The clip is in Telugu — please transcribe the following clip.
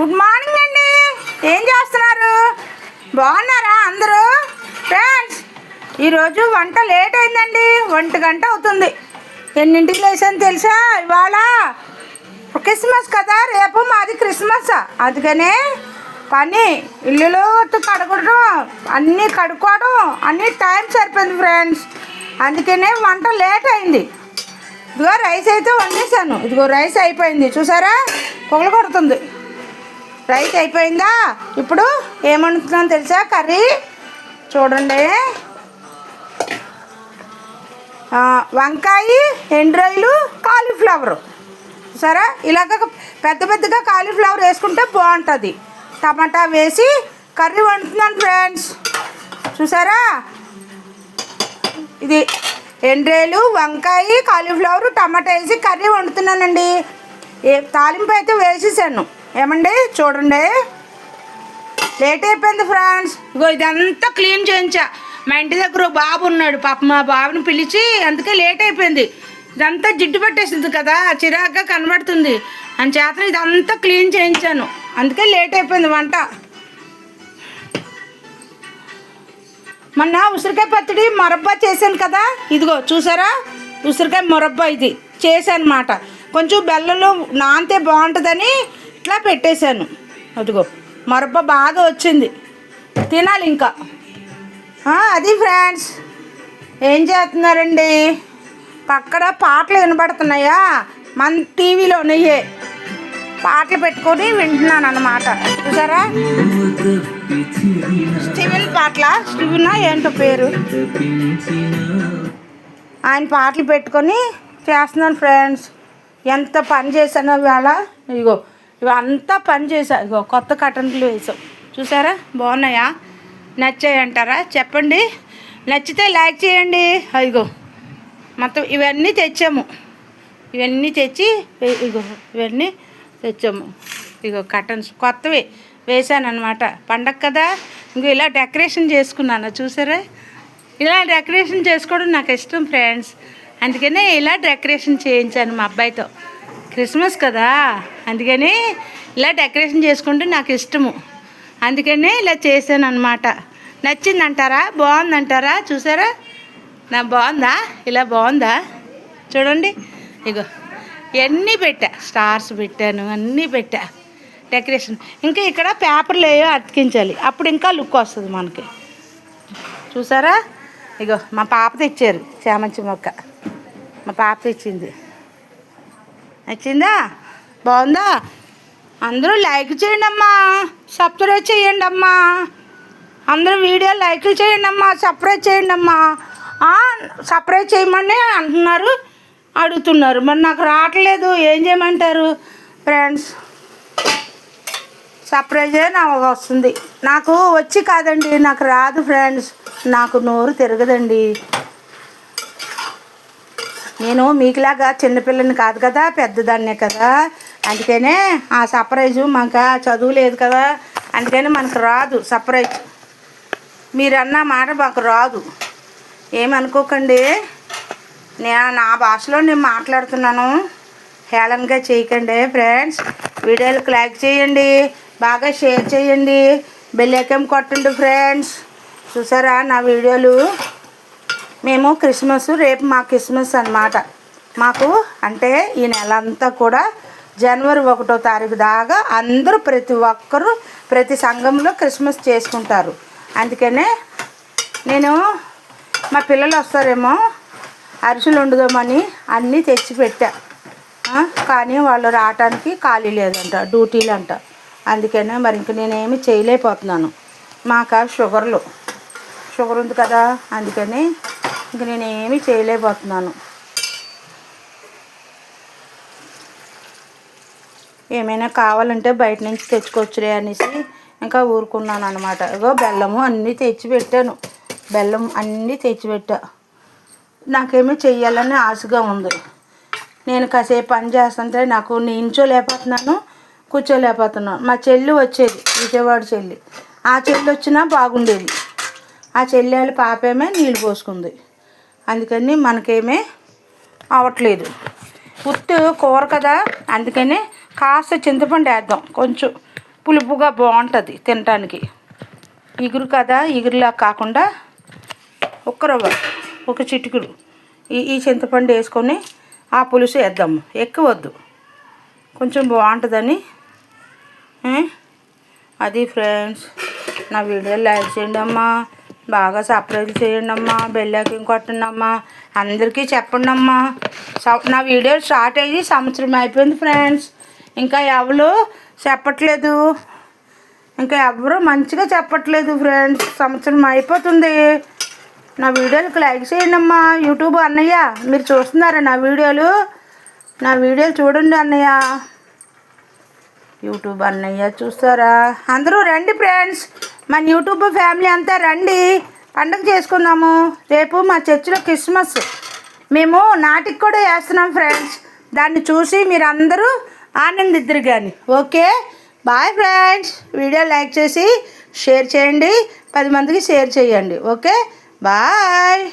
గుడ్ మార్నింగ్ అండి. ఏం చేస్తున్నారు? బాగున్నారా అందరూ? ఫ్రెండ్స్, ఈరోజు వంట లేట్ అయిందండి. 1 గంట అవుతుంది. ఎన్నింటికి లేచాను తెలుసా? ఇవాళ క్రిస్మస్ కదా, రేపు మాది క్రిస్మస్. అందుకనే పని ఇల్లులో కడుకోవడం, అన్నీ కడుక్కోవడం అన్నీ టైం సరిపోయింది ఫ్రెండ్స్. అందుకనే వంట లేట్ అయింది. ఇదిగో రైస్ అయితే వండేసాను. ఇదిగో రైస్ అయిపోయింది, చూసారా? పొగలు కొడుతుంది. రైస్ అయిపోయిందా? ఇప్పుడు ఏం వండుతున్నాను తెలుసా? కర్రీ చూడండి. వంకాయ, ఎండ్రాయిలు, కాలీఫ్లవరు. సరే, ఇలాగ పెద్ద పెద్దగా కాలీఫ్లవర్ వేసుకుంటే బాగుంటుంది. టమాటా వేసి కర్రీ వండుతున్నాను ఫ్రెండ్స్. చూసారా? ఇది ఎండ్రాయిలు, వంకాయ, కాలీఫ్లవర్, టమాటా వేసి కర్రీ వండుతున్నానండి. తాలింపు అయితే వేసేసాను. ఏమండి చూడండి, లేట్ అయిపోయింది ఫ్రెండ్స్. ఇగో ఇదంతా క్లీన్ చేయించా. మా ఇంటి దగ్గర బాబు ఉన్నాడు, పాప మా బాబుని పిలిచి, అందుకే లేట్ అయిపోయింది. ఇదంతా జిడ్డు పట్టేసింది కదా, చిరాగ్గా కనబడుతుంది అని చేత ఇదంతా క్లీన్ చేయించాను. అందుకే లేట్ అయిపోయింది వంట. మొన్న ఉసిరికాయ పచ్చడి మొరబ్బా చేశాను కదా, ఇదిగో చూసారా? ఉసిరికాయ మొరబ్బా ఇది చేశాను అన్నమాట. కొంచెం బెల్లంలో నానితే బాగుంటుందని ఇట్లా పెట్టేశాను. అదిగో మొరబ్బా బాగా వచ్చింది, తినాలి ఇంకా. అది ఫ్రెండ్స్. ఏం చేస్తున్నారండి? పక్కన పాటలు వినబడుతున్నాయా? మన టీవీలోనే పాటలు పెట్టుకొని వింటున్నాను అన్నమాట. చూసారా? స్టీవెన్ పాటల, స్టీవెనా ఏంటో పేరు, ఆయన పాటలు పెట్టుకొని చేస్తున్నాను ఫ్రెండ్స్. ఎంత పని చేశానో ఇవాళ. ఇగో ఇవంతా పని చేశాను. ఇగో కొత్త కటన్లు వేసాం, చూసారా? బాగున్నాయా? నచ్చాయి అంటారా? చెప్పండి. నచ్చితే లైక్ చేయండి. ఇగో మొత్తం ఇవన్నీ తెచ్చాము. ఇవన్నీ తెచ్చి ఇవన్నీ తెచ్చాము. ఇగో కటన్స్ కొత్తవి వేసాను అనమాట. పండగ కదా, ఇంకో ఇలా డెకరేషన్ చేసుకున్నాను. చూసారా? ఇలా డెకరేషన్ చేసుకోవడం నాకు ఇష్టం ఫ్రెండ్స్. అందుకనే ఇలా డెకరేషన్ చేయించాను మా అబ్బాయితో. క్రిస్మస్ కదా, అందుకని ఇలా డెకరేషన్ చేసుకుంటే నాకు ఇష్టము. అందుకనే ఇలా చేశాను అనమాట. నచ్చిందంటారా? బాగుందంటారా? చూసారా? నా బాగుందా? ఇలా బాగుందా? చూడండి. ఇగో ఇవన్నీ పెట్టా, స్టార్స్ పెట్టాను, అన్నీ పెట్టా డెకరేషన్. ఇంకా ఇక్కడ పేపర్లు ఏవో అతికించాలి, అప్పుడు ఇంకా లుక్ వస్తుంది మనకి. చూసారా? ఇగో మా పాప తెచ్చారు చామంతి మొక్క. మా పాప తెచ్చింది. నచ్చిందా? బాగుందా? అందరూ లైక్ చేయండి అమ్మా, సబ్స్క్రైబ్ చేయండి అమ్మా. అందరూ వీడియో లైక్ చేయండి అమ్మా, సబ్స్క్రైబ్ చేయండి అమ్మా. సబ్స్క్రైబ్ చేయమని అంటున్నారు, అడుగుతున్నారు. మరి నాకు రావట్లేదు, ఏం చేయమంటారు ఫ్రెండ్స్? సబ్స్క్రైబ్ నాకు వస్తుంది, నాకు వచ్చి కాదండి, నాకు రాదు ఫ్రెండ్స్. నాకు నోరు తిరగదండి. నేను మీకులాగా చిన్నపిల్లని కాదు కదా, పెద్దదాన్నే కదా. అందుకనే ఆ సర్ప్రైజు మాకు చదువు లేదు కదా, అందుకని మనకు రాదు సర్ప్రైజ్. మీరన్న మాట మాకు రాదు, ఏమనుకోకండి. నా భాషలో నేను మాట్లాడుతున్నాను, హేళనగా చేయకండి ఫ్రెండ్స్. వీడియోలకు లైక్ చేయండి, బాగా షేర్ చేయండి, బెల్ ఐకాన్ కొట్టండి ఫ్రెండ్స్. చూసారా నా వీడియోలు? మేము క్రిస్మస్, రేపు మా క్రిస్మస్ అన్నమాట. మాకు అంటే ఈ నెల అంతా కూడా జనవరి 1వ తారీఖు దాకా అందరూ ప్రతి ఒక్కరూ ప్రతి సంఘంలో క్రిస్మస్ చేసుకుంటారు. అందుకనే నేను మా పిల్లలు వస్తారేమో అరిసెలు వండుదామని అన్నీ తెచ్చి పెట్టా. కానీ వాళ్ళు రావటానికి ఖాళీ లేదంట, డ్యూటీలు అంట. అందుకనే మరి ఇంక నేనేమి చేయలేకపోతున్నాను. మాకు షుగర్ ఉంది కదా, అందుకని ఇంక నేనేమి చేయలేకపోతున్నాను. ఏమైనా కావాలంటే బయట నుంచి తెచ్చుకోవచ్చులే అనేసి ఇంకా ఊరుకున్నాను అనమాట. ఇగో బెల్లము అన్నీ తెచ్చిపెట్టాను, బెల్లం అన్నీ తెచ్చిపెట్టా. నాకేమీ చెయ్యాలని ఆశగా ఉంది. నేను కాసేపు పని చేస్తుంటే నాకు నించోలేకపోతున్నాను, కూర్చోలేకపోతున్నాను. మా చెల్లి వచ్చేది, విజయవాడ చెల్లి. ఆ చెల్లి వచ్చినా బాగుండేది. ఆ చెల్లి వాళ్ళ పాపేమే నీళ్ళు పోసుకుంది. అందుకని మనకేమీ అవ్వట్లేదు. ఉత్తు కూర కదా, అందుకని కాస్త చింతపండు వేద్దాం కొంచెం. పులుపుగా బాగుంటుంది తినటానికి. ఇగురు కదా, ఇగురులా కాకుండా ఒక్క రవ్వ, ఒక చిటికుడు ఈ చింతపండు వేసుకొని ఆ పులుసు వేద్దాము. ఎక్కువ వద్దు, కొంచెం బాగుంటుందని. అది ఫ్రెండ్స్, నా వీడియోలు లైక్ చేయండి అమ్మా, బాగా సబ్స్క్రైబ్ చేయండి అమ్మా, బెల్ ఐకాన్ కొట్టండి అమ్మా, అందరికీ చెప్పండి అమ్మా. నా వీడియో స్టార్ట్ అయ్యి సంవత్సరం అయిపోయింది ఫ్రెండ్స్, ఇంకా ఎవరు చెప్పట్లేదు, ఇంకా ఎవరు మంచిగా చెప్పట్లేదు ఫ్రెండ్స్. సంవత్సరం అయిపోతుంది. నా వీడియోలకు లైక్ చేయండి అమ్మా. యూట్యూబ్ అన్నయ్య మీరు చూస్తున్నారా నా వీడియోలు? నా వీడియోలు చూడండి అన్నయ్య, యూట్యూబ్ అన్నయ్య చూస్తారా? అందరూ రండి ఫ్రెండ్స్, మన యూట్యూబ్ ఫ్యామిలీ అంతా రండి, పండుగ చేసుకుందాము. రేపు మా చర్చిలో క్రిస్మస్, మేము నాటికి కూడా వేస్తున్నాం ఫ్రెండ్స్. దాన్ని చూసి మీరు అందరూ ఆనందిద్దరు కానీ. Okay, bye friends. Video like చేసి షేర్ చేయండి, 10 మందికి షేర్ చేయండి. Okay, bye.